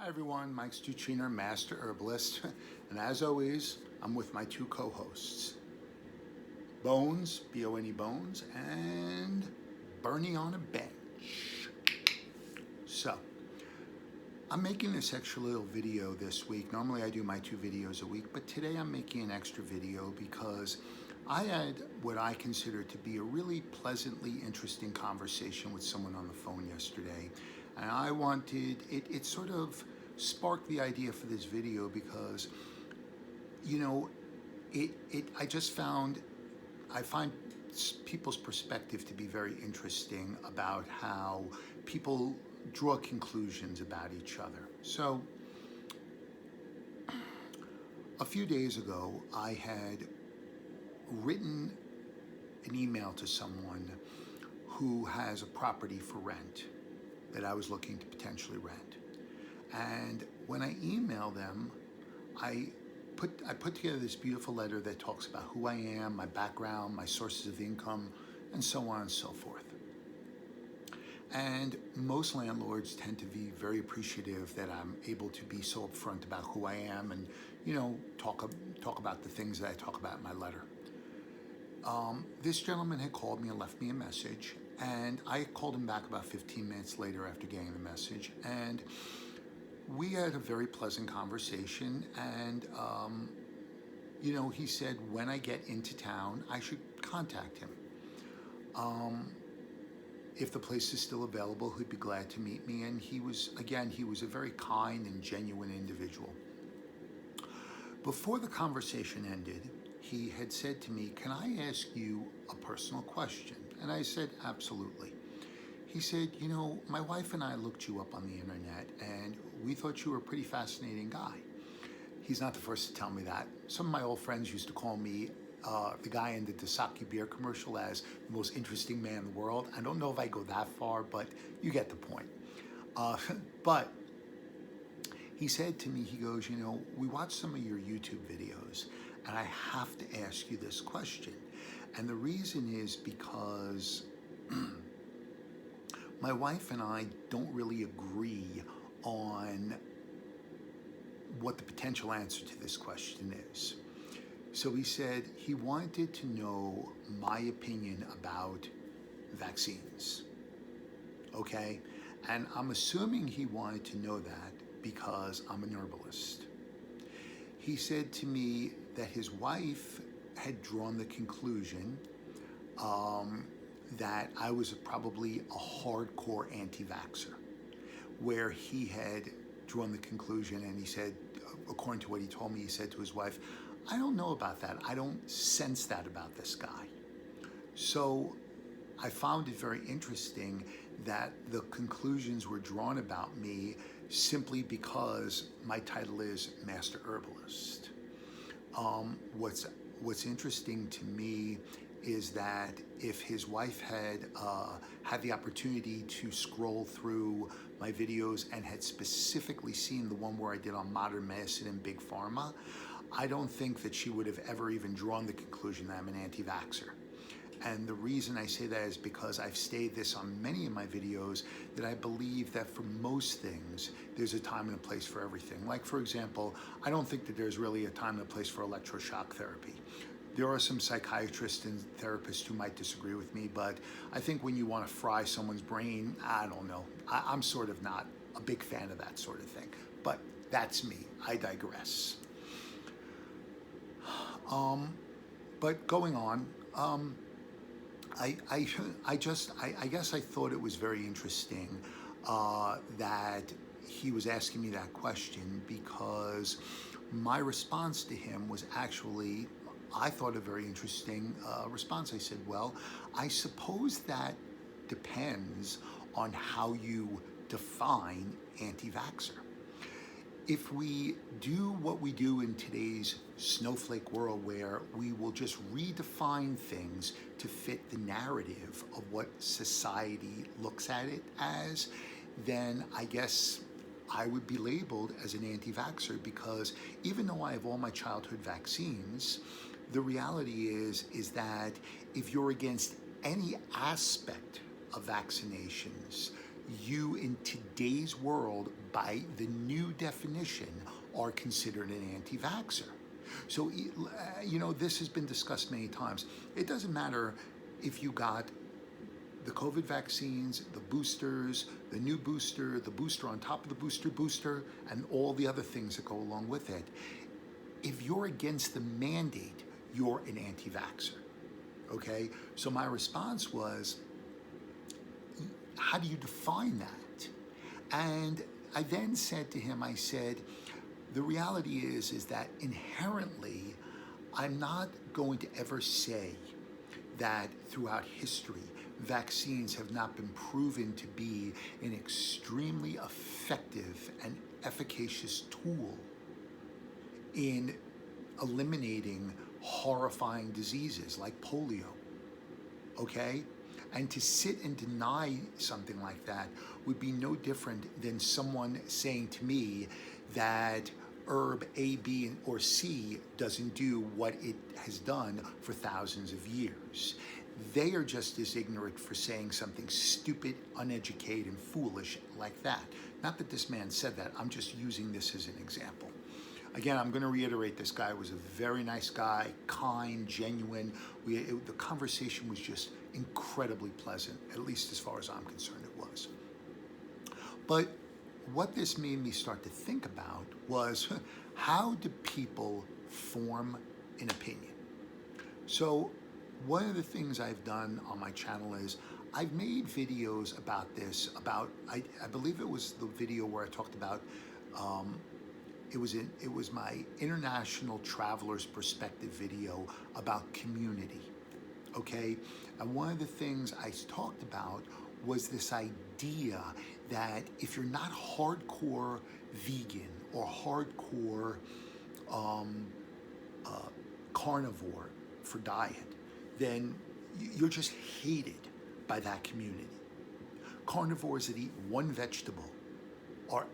Hi everyone, Mike Stuciner, Master Herbalist, and as always, I'm with my two co-hosts, Bones, B-O-N-E Bones, and Bernie on a Bench. So, I'm making this extra little video this week. Normally I do my 2 videos a week, but today I'm making an extra video because I had what I consider to be a really pleasantly interesting conversation with someone on the phone yesterday. And I wanted, it sort of sparked the idea for this video because, you know, I find people's perspective to be very interesting about how people draw conclusions about each other. So, a few days ago, I had written an email to someone who has a property for rent that I was looking to potentially rent. And when I emailed them, I put together this beautiful letter that talks about who I am, my background, my sources of income, and so on and so forth. And most landlords tend to be very appreciative that I'm able to be so upfront about who I am and, you know, talk about the things that I talk about in my letter. This gentleman had called me and left me a message, and I called him back about 15 minutes later after getting the message, and we had a very pleasant conversation. And you know, he said when I get into town I should contact him. If the place is still available, he'd be glad to meet me. And he was a very kind and genuine individual. Before the conversation ended, he had said to me, "Can I ask you a personal question?" And I said, "Absolutely." He said, "You know, my wife and I looked you up on the internet and we thought you were a pretty fascinating guy." He's not the first to tell me that. Some of my old friends used to call me the guy in the Dasaki beer commercial as the most interesting man in the world. I don't know if I go that far, but you get the point. But he said to me, he goes, "You know, we watched some of your YouTube videos and I have to ask you this question. And the reason is because my wife and I don't really agree on what the potential answer to this question is." So he said he wanted to know my opinion about vaccines. Okay? And I'm assuming he wanted to know that because I'm an herbalist. He said to me that his wife had drawn the conclusion that I was probably a hardcore anti-vaxxer, where he had drawn the conclusion, and he said, according to what he told me, he said to his wife, "I don't know about that. I don't sense that about this guy." So I found it very interesting that the conclusions were drawn about me simply because my title is Master Herbalist. What's interesting to me is that if his wife had had the opportunity to scroll through my videos and had specifically seen the one where I did on modern medicine and big pharma, I don't think that she would have ever even drawn the conclusion that I'm an anti-vaxxer. And the reason I say that is because I've stated this on many of my videos, that I believe that for most things, there's a time and a place for everything. Like, for example, I don't think that there's really a time and a place for electroshock therapy. There are some psychiatrists and therapists who might disagree with me, but I think when you want to fry someone's brain, I don't know. I'm sort of not a big fan of that sort of thing. But that's me. I digress. But going on, I guess I thought it was very interesting that he was asking me that question, because my response to him was actually, I thought, a very interesting response. I said, "Well, I suppose that depends on how you define anti-vaxxer. If we do what we do in today's snowflake world, where we will just redefine things to fit the narrative of what society looks at it as, then I guess I would be labeled as an anti-vaxxer, because even though I have all my childhood vaccines, the reality is that if you're against any aspect of vaccinations, you in today's world, by the new definition, are considered an anti-vaxxer. So, this has been discussed many times. It doesn't matter if you got the COVID vaccines, the boosters, the new booster, the booster on top of the booster, and all the other things that go along with it. If you're against the mandate, you're an anti-vaxxer. Okay? So my response was, how do you define that? And I then said to him, I said, the reality is that inherently, I'm not going to ever say that throughout history, vaccines have not been proven to be an extremely effective and efficacious tool in eliminating horrifying diseases like polio, okay? And to sit and deny something like that would be no different than someone saying to me that herb A, B, or C doesn't do what it has done for thousands of years. They are just as ignorant for saying something stupid, uneducated, and foolish like that. Not that this man said that, I'm just using this as an example. Again, I'm going to reiterate, this guy was a very nice guy, kind, genuine. The conversation was just incredibly pleasant, at least as far as I'm concerned it was. But what this made me start to think about was, how do people form an opinion? So one of the things I've done on my channel is I've made videos about this, I believe it was the video where I talked about, it was my international traveler's perspective video about community, okay? And one of the things I talked about was this idea that if you're not hardcore vegan or hardcore carnivore for diet, then you're just hated by that community. Carnivores that eat one vegetable are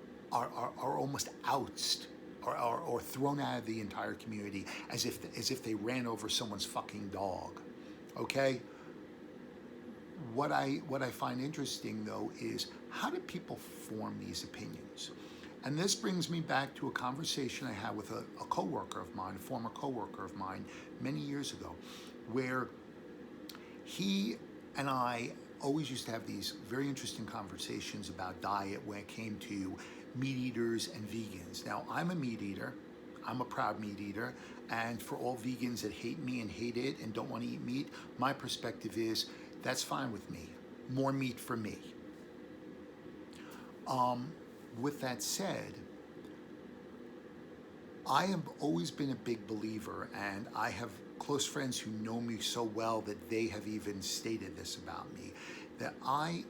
almost ousted or thrown out of the entire community as if they ran over someone's fucking dog. Okay? What I find interesting though is, how do people form these opinions? And this brings me back to a conversation I had with a coworker of mine, a former coworker of mine, many years ago, where he and I always used to have these very interesting conversations about diet when it came to meat eaters and vegans. Now, I'm a meat eater. I'm a proud meat eater. And for all vegans that hate me and hate it and don't want to eat meat, my perspective is, that's fine with me. More meat for me. With that said, I have always been a big believer, and I have close friends who know me so well that they have even stated this about me, that I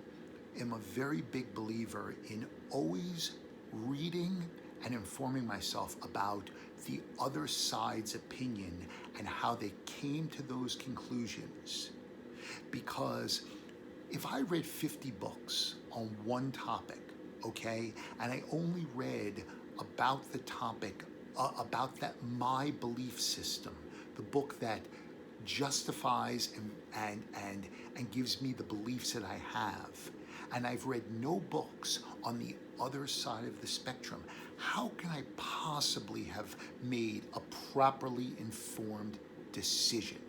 am a very big believer in always reading and informing myself about the other side's opinion and how they came to those conclusions. Because if I read 50 books on one topic, okay, and I only read about the topic, about my belief system, the book that justifies and gives me the beliefs that I have, and I've read no books on the other side of the spectrum, how can I possibly have made a properly informed decision?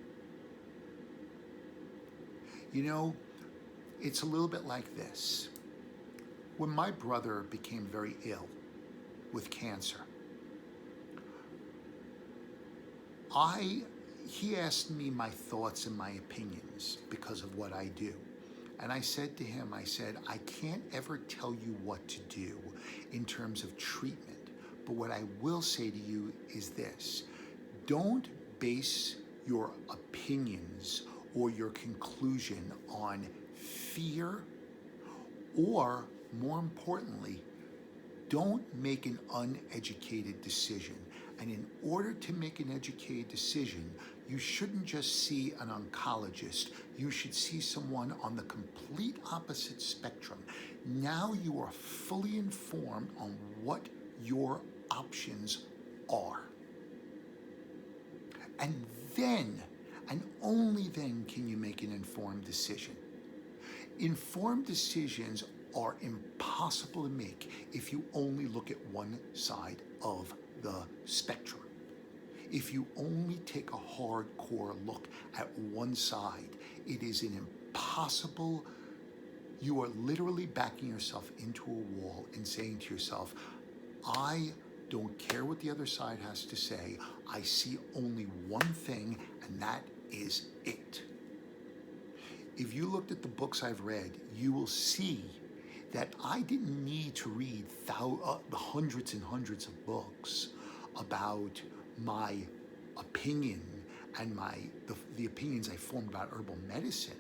You know, it's a little bit like this. When my brother became very ill with cancer, he asked me my thoughts and my opinions because of what I do. And I said to him, I said, I can't ever tell you what to do in terms of treatment, but what I will say to you is this: don't base your opinions or your conclusion on fear, or more importantly, don't make an uneducated decision. And in order to make an educated decision, you shouldn't just see an oncologist. You should see someone on the complete opposite spectrum. Now you are fully informed on what your options are. And then, and only then, can you make an informed decision. Informed decisions are impossible to make if you only look at one side of the spectrum. If you only take a hardcore look at one side, it is an impossible. You are literally backing yourself into a wall and saying to yourself, I don't care what the other side has to say. I see only one thing, and that is it. If you looked at the books I've read, you will see that I didn't need to read hundreds and hundreds of books about my opinion and the opinions I formed about herbal medicine.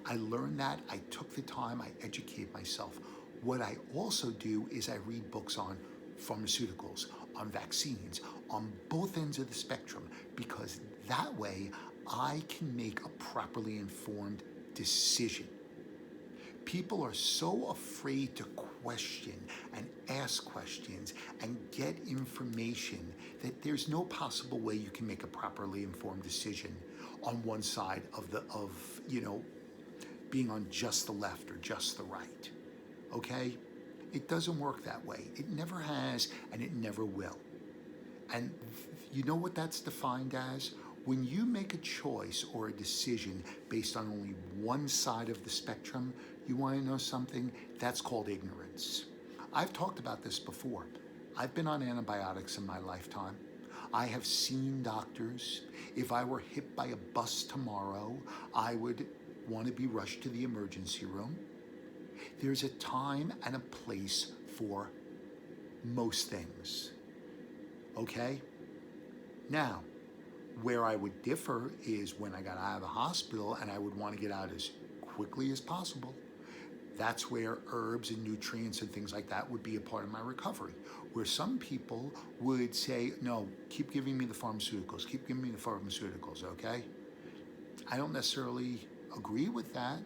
I learned that, I took the time, I educate myself. What I also do is I read books on pharmaceuticals, on vaccines, on both ends of the spectrum, because that way I can make a properly informed decision. People are so afraid to question and ask questions and get information that there's no possible way you can make a properly informed decision on one side of being on just the left or just the right. Okay? It doesn't work that way. It never has, and it never will. And you know what that's defined as? When you make a choice or a decision based on only one side of the spectrum, you want to know something? That's called ignorance. I've talked about this before. I've been on antibiotics in my lifetime. I have seen doctors. If I were hit by a bus tomorrow, I would want to be rushed to the emergency room. There's a time and a place for most things. Okay? Now, where I would differ is when I got out of the hospital and I would want to get out as quickly as possible. That's where herbs and nutrients and things like that would be a part of my recovery. Where some people would say, no, keep giving me the pharmaceuticals, keep giving me the pharmaceuticals, okay? I don't necessarily agree with that,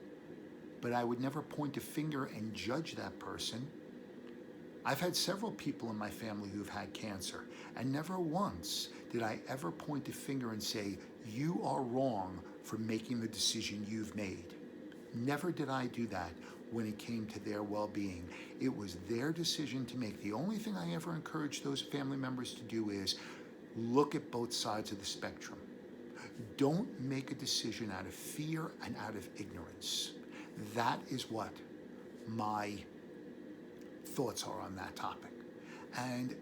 but I would never point a finger and judge that person. I've had several people in my family who've had cancer, and never once did I ever point a finger and say, you are wrong for making the decision you've made. Never did I do that when it came to their well-being. It was their decision to make. The only thing I ever encouraged those family members to do is look at both sides of the spectrum. Don't make a decision out of fear and out of ignorance. That is what my thoughts are on that topic. And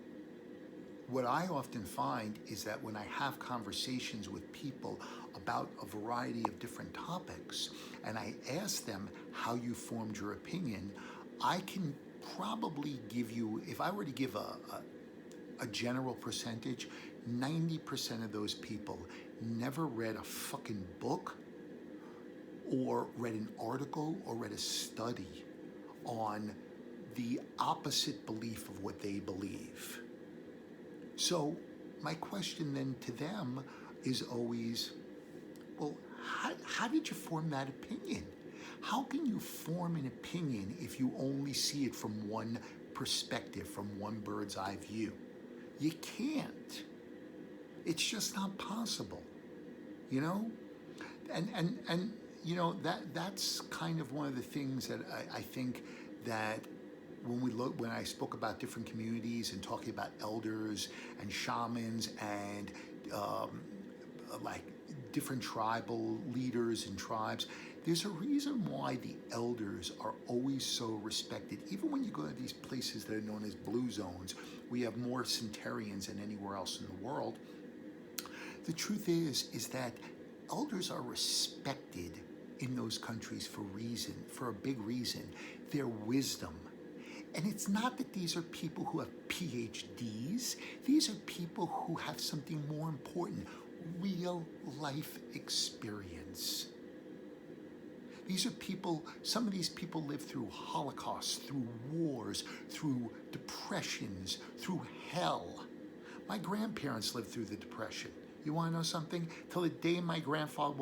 what I often find is that when I have conversations with people about a variety of different topics, and I ask them how you formed your opinion, I can probably give you, if I were to give a general percentage, 90% of those people never read a fucking book or read an article or read a study on the opposite belief of what they believe. So my question then to them is always, well, how did you form that opinion? How can you form an opinion if you only see it from one perspective, from one bird's eye view? You can't. It's just not possible, you know? And you know, that's kind of one of the things that I think that when I spoke about different communities and talking about elders and shamans and like different tribal leaders and tribes, there's a reason why the elders are always so respected. Even when you go to these places that are known as blue zones, we have more centurions than anywhere else in the world. The truth is that elders are respected in those countries for a big reason, their wisdom. And it's not that these are people who have PhDs. These are people who have something more important, real life experience. These are people, some of these people lived through Holocausts, through wars, through depressions, through hell. My grandparents lived through the Depression. You want to know something? Till the day one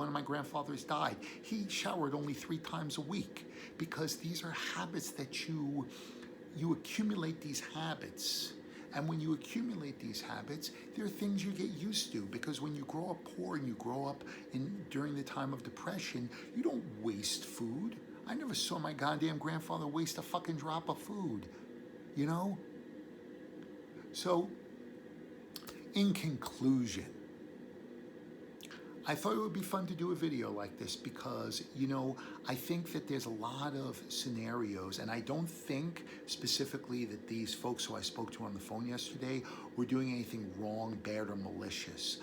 of my grandfathers died, he showered only 3 times a week, because these are habits that you accumulate these habits. And when you accumulate these habits, there are things you get used to, because when you grow up poor and you grow up during the time of depression, you don't waste food. I never saw my goddamn grandfather waste a fucking drop of food, you know? So, in conclusion, I thought it would be fun to do a video like this because, you know, I think that there's a lot of scenarios, and I don't think specifically that these folks who I spoke to on the phone yesterday were doing anything wrong, bad, or malicious.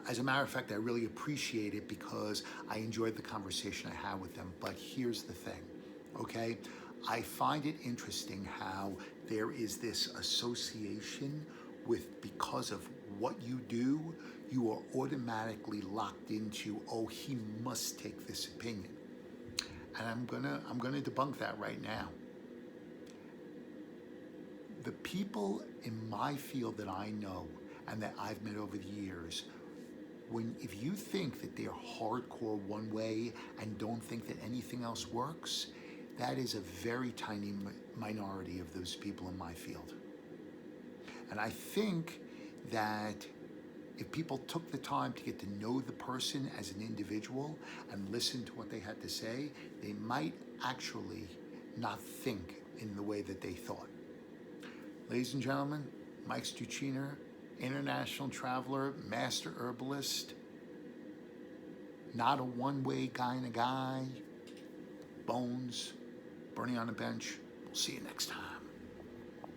As a matter of fact, I really appreciate it because I enjoyed the conversation I had with them. But here's the thing, okay? I find it interesting how there is this association with, because of what you do, you are automatically locked into, oh, he must take this opinion. And I'm gonna debunk that right now. The people in my field that I know and that I've met over the years, if you think that they're hardcore one way and don't think that anything else works, that is a very tiny minority of those people in my field. And I think that if people took the time to get to know the person as an individual and listen to what they had to say, they might actually not think in the way that they thought. Ladies and gentlemen, Mike Stuciner, international traveler, master herbalist, not a one-way kind of guy, bones, burning on a bench. We'll see you next time.